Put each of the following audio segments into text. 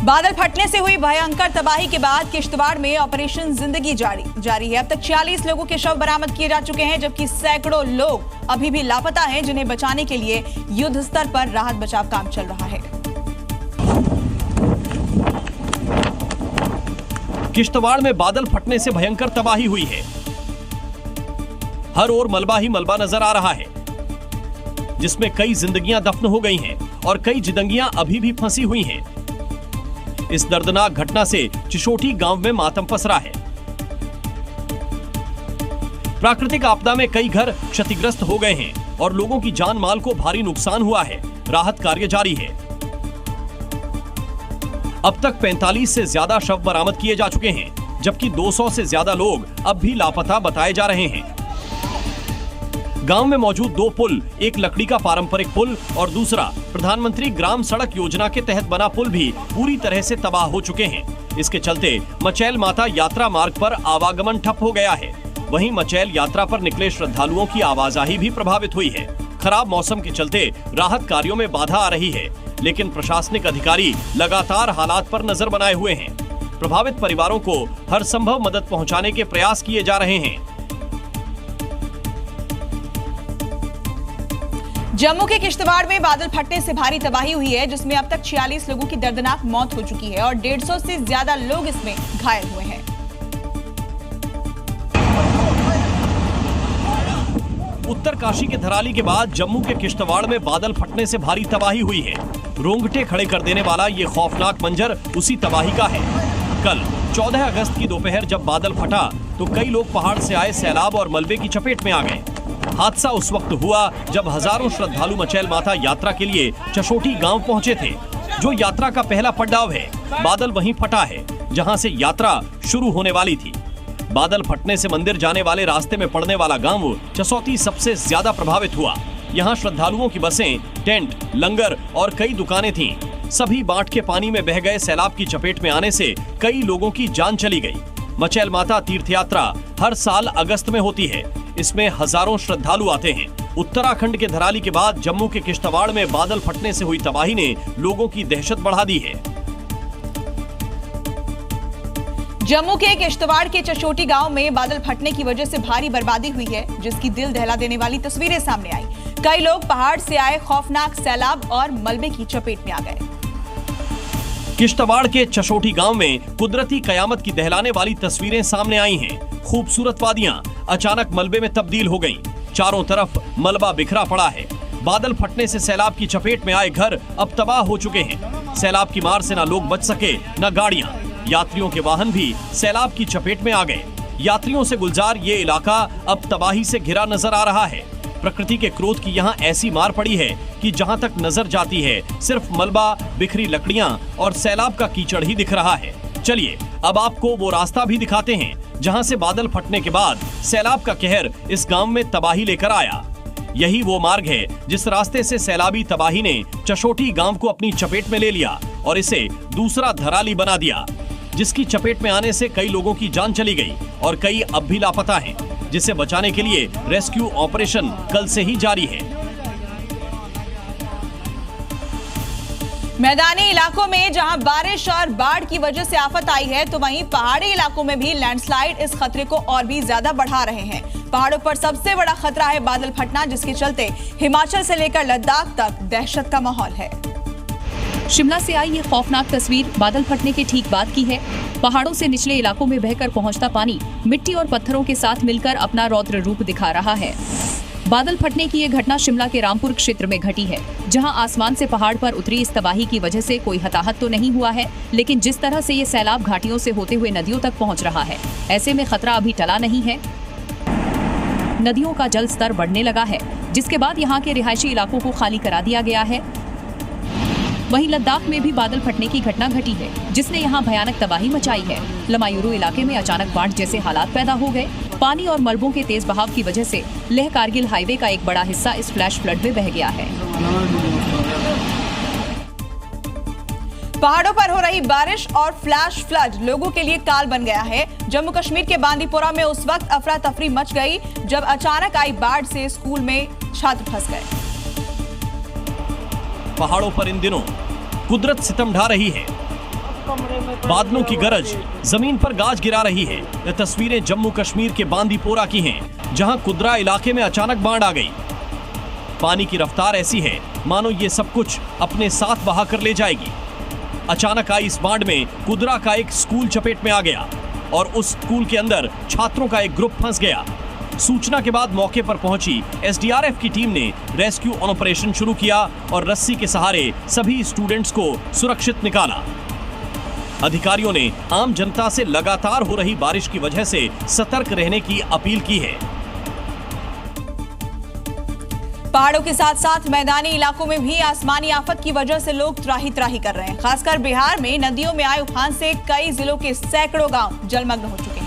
बादल फटने से हुई भयंकर तबाही के बाद किश्तवाड़ में ऑपरेशन जिंदगी जारी है। अब तक 46 लोगों के शव बरामद किए जा चुके हैं, जबकि सैकड़ों लोग अभी भी लापता हैं, जिन्हें बचाने के लिए युद्ध स्तर पर राहत बचाव काम चल रहा है। किश्तवाड़ में बादल फटने से भयंकर तबाही हुई है। हर ओर मलबा ही मलबा नजर आ रहा है, जिसमें कई जिंदगियां दफन हो गई हैं और कई जिंदगियां अभी भी फंसी हुई हैं। इस दर्दनाक घटना से चिशोटी गांव में मातम पसरा है। प्राकृतिक आपदा में कई घर क्षतिग्रस्त हो गए हैं और लोगों की जान माल को भारी नुकसान हुआ है। राहत कार्य जारी है। अब तक 45 से ज्यादा शव बरामद किए जा चुके हैं, जबकि 200 से ज्यादा लोग अब भी लापता बताए जा रहे हैं। गांव में मौजूद 2 पुल, एक लकड़ी का पारंपरिक पुल और दूसरा प्रधानमंत्री ग्राम सड़क योजना के तहत बना पुल भी पूरी तरह से तबाह हो चुके हैं। इसके चलते मचैल माता यात्रा मार्ग पर आवागमन ठप हो गया है। वहीं मचैल यात्रा पर निकले श्रद्धालुओं की आवाजाही भी प्रभावित हुई है। खराब मौसम के चलते राहत कार्यों में बाधा आ रही है, लेकिन प्रशासनिक अधिकारी लगातार हालात पर नजर बनाए हुए हैं। प्रभावित परिवारों को हर संभव मदद पहुंचाने के प्रयास किए जा रहे हैं। जम्मू के किश्तवाड़ में बादल फटने से भारी तबाही हुई है, जिसमें अब तक 46 लोगों की दर्दनाक मौत हो चुकी है और 150 से ज्यादा लोग इसमें घायल हुए हैं। उत्तर काशी के धराली के बाद जम्मू के किश्तवाड़ में बादल फटने से भारी तबाही हुई है। रोंगटे खड़े कर देने वाला ये खौफनाक मंजर उसी तबाही का है। कल 14 अगस्त की दोपहर जब बादल फटा तो कई लोग पहाड़ से आए सैलाब और मलबे की चपेट में आ गए। हादसा उस वक्त हुआ जब हजारों श्रद्धालु मचैल माता यात्रा के लिए चशोटी गांव पहुंचे थे, जो यात्रा का पहला पड़ाव है। बादल वहीं फटा है जहां से यात्रा शुरू होने वाली थी। बादल फटने से मंदिर जाने वाले रास्ते में पड़ने वाला गांव चसौती सबसे ज्यादा प्रभावित हुआ। यहाँ श्रद्धालुओं की बसें, टेंट, लंगर और कई दुकानें थीं। सभी बाढ़ के पानी में बह गए। सैलाब की चपेट में आने से कई लोगों की जान चली गई। मचैल माता तीर्थ यात्रा हर साल अगस्त में होती है। इसमें हजारों श्रद्धालु आते हैं। उत्तराखंड के धराली के बाद जम्मू के किश्तवाड़ में बादल फटने से हुई तबाही ने लोगों की दहशत बढ़ा दी है। जम्मू के किश्तवाड़ के चशोटी गांव में बादल फटने की वजह से भारी बर्बादी हुई है, जिसकी दिल दहला देने वाली तस्वीरें सामने आई। कई लोग पहाड़ से आए खौफनाक सैलाब और मलबे की चपेट में आ गए। किश्तवाड़ के चशोटी गांव में कुदरती कयामत की दहलाने वाली तस्वीरें सामने आई हैं। खूबसूरत वादियां अचानक मलबे में तब्दील हो गईं। चारों तरफ मलबा बिखरा पड़ा है। बादल फटने से सैलाब की चपेट में आए घर अब तबाह हो चुके हैं। सैलाब की मार से न लोग बच सके न गाड़ियां। यात्रियों के वाहन भी सैलाब की चपेट में आ गए। यात्रियों से गुलजार ये इलाका अब तबाही से घिरा नजर आ रहा है। प्रकृति के क्रोध की यहाँ ऐसी मार पड़ी है कि जहाँ तक नजर जाती है सिर्फ मलबा, बिखरी लकड़ियां और सैलाब का कीचड़ ही दिख रहा है। चलिए अब आपको वो रास्ता भी दिखाते हैं जहाँ से बादल फटने के बाद सैलाब का कहर इस गांव में तबाही लेकर आया। यही वो मार्ग है जिस रास्ते से सैलाबी तबाही ने चशोटी गांव को अपनी चपेट में ले लिया और इसे दूसरा धराली बना दिया, जिसकी चपेट में आने से कई लोगों की जान चली गई और कई अब भी लापता हैं, जिसे बचाने के लिए रेस्क्यू ऑपरेशन कल से ही जारी है। मैदानी इलाकों में जहां बारिश और बाढ़ की वजह से आफत आई है, तो वहीं पहाड़ी इलाकों में भी लैंडस्लाइड इस खतरे को और भी ज्यादा बढ़ा रहे हैं। पहाड़ों पर सबसे बड़ा खतरा है बादल फटना, जिसके चलते हिमाचल से लेकर लद्दाख तक दहशत का माहौल है। शिमला से आई ये खौफनाक तस्वीर बादल फटने के ठीक बाद की है। पहाड़ों से निचले इलाकों में बहकर पहुंचता पानी मिट्टी और पत्थरों के साथ मिलकर अपना रौद्र रूप दिखा रहा है। बादल फटने की ये घटना शिमला के रामपुर क्षेत्र में घटी है, जहां आसमान से पहाड़ पर उतरी इस तबाही की वजह से कोई हताहत तो नहीं हुआ है, लेकिन जिस तरह से ये सैलाब घाटियों से होते हुए नदियों तक पहुंच रहा है, ऐसे में खतरा अभी टला नहीं है। नदियों का जल स्तर बढ़ने लगा है, जिसके बाद यहाँ के रिहायशी इलाकों को खाली करा दिया गया है। वहीं लद्दाख में भी बादल फटने की घटना घटी है, जिसने यहाँ भयानक तबाही मचाई है। लमायुरू इलाके में अचानक बाढ़ जैसे हालात पैदा हो गए। पानी और मलबों के तेज बहाव की वजह से लेह कारगिल हाईवे का एक बड़ा हिस्सा इस फ्लैश फ्लड में बह गया है। पहाड़ों पर हो रही बारिश और फ्लैश फ्लड लोगों के लिए काल बन गया है। जम्मू कश्मीर के बांदीपोरा में उस वक्त अफरा तफरी मच गई जब अचानक आई बाढ़ से स्कूल में छात्र फंस गए। पहाड़ों पर इन दिनों कुदरत सितम ढा रही है। बादलों की गरज जमीन पर गाज गिरा रही है। ये तस्वीरें जम्मू कश्मीर के बांदीपोरा की हैं, जहां कुद्रा इलाके में अचानक बाढ़ आ गई। पानी की रफ्तार ऐसी है मानो ये सब कुछ अपने साथ बहा कर ले जाएगी। अचानक आई इस बाढ़ में कुद्रा का एक स्कूल चपेट में आ गया और उस स्कूल के अंदर छात्रों का एक ग्रुप फंस गया। सूचना के बाद मौके पर पहुंची एसडीआरएफ की टीम ने रेस्क्यू ऑपरेशन शुरू किया और रस्सी के सहारे सभी स्टूडेंट्स को सुरक्षित निकाला। अधिकारियों ने आम जनता से लगातार हो रही बारिश की वजह से सतर्क रहने की अपील की है। पहाड़ों के साथ साथ मैदानी इलाकों में भी आसमानी आफत की वजह से लोग त्राही त्राही कर रहे हैं। खासकर बिहार में नदियों में आए उफान से कई जिलों के सैकड़ों गांव जलमग्न हो चुके हैं।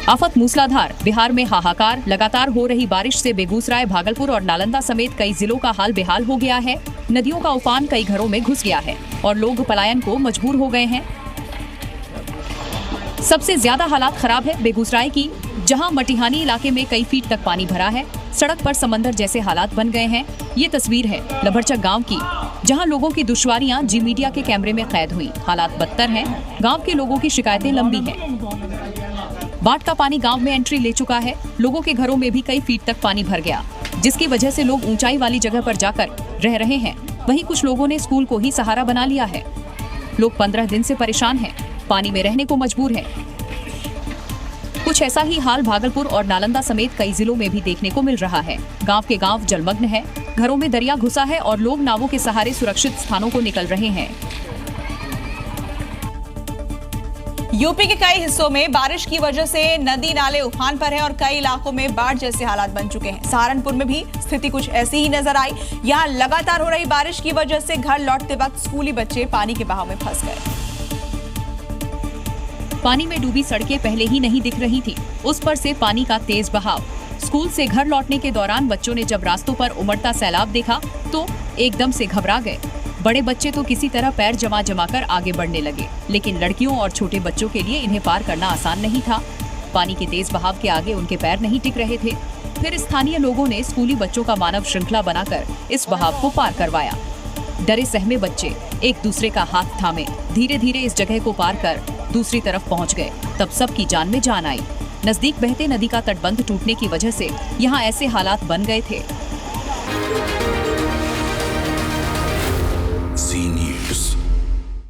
आफत मूसलाधार, बिहार में हाहाकार। लगातार हो रही बारिश से बेगूसराय, भागलपुर और नालंदा समेत कई जिलों का हाल बेहाल हो गया है। नदियों का उफान कई घरों में घुस गया है और लोग पलायन को मजबूर हो गए हैं। सबसे ज्यादा हालात खराब है बेगूसराय की, जहां मटिहानी इलाके में कई फीट तक पानी भरा है। सड़क पर समंदर जैसे हालात बन गए हैं। ये तस्वीर है लभरचक गांव की, जहां लोगों की दुश्वारियां जी मीडिया के कैमरे में कैद हुई। हालात बदतर हैं। गांव के लोगों की शिकायतें लंबी हैं। बाढ़ का पानी गांव में एंट्री ले चुका है। लोगों के घरों में भी कई फीट तक पानी भर गया, जिसकी वजह से लोग ऊंचाई वाली जगह पर जाकर रह रहे हैं। वहीं कुछ लोगों ने स्कूल को ही सहारा बना लिया है। लोग 15 दिन से परेशान हैं, पानी में रहने को मजबूर हैं। कुछ ऐसा ही हाल भागलपुर और नालंदा समेत कई जिलों में भी देखने को मिल रहा है। गांव के गांव जलमग्न है, घरों में दरिया घुसा है और लोग नावों के सहारे सुरक्षित स्थानों को निकल रहे हैं। यूपी के कई हिस्सों में बारिश की वजह से नदी नाले उफान पर हैं और कई इलाकों में बाढ़ जैसे हालात बन चुके हैं। सहारनपुर में भी स्थिति कुछ ऐसी ही नजर आई। यहाँ लगातार हो रही बारिश की वजह से घर लौटते वक्त स्कूली बच्चे पानी के बहाव में फंस गए। पानी में डूबी सड़कें पहले ही नहीं दिख रही थी, उस पर से पानी का तेज बहाव। स्कूल से घर लौटने के दौरान बच्चों ने जब रास्तों पर उमड़ता सैलाब देखा तो एकदम से घबरा गए। बड़े बच्चे तो किसी तरह पैर जमा कर आगे बढ़ने लगे, लेकिन लड़कियों और छोटे बच्चों के लिए इन्हें पार करना आसान नहीं था। पानी के तेज बहाव के आगे उनके पैर नहीं टिक रहे थे। फिर स्थानीय लोगों ने स्कूली बच्चों का मानव श्रृंखला बनाकर इस बहाव को पार करवाया। डरे सहमे बच्चे एक दूसरे का हाथ थामे धीरे धीरे इस जगह को पार कर दूसरी तरफ पहुंच गए। तब सबकी जान में जान आई। नजदीक बहते नदी का तटबंध टूटने की वजह से यहाँ ऐसे हालात बन गए थे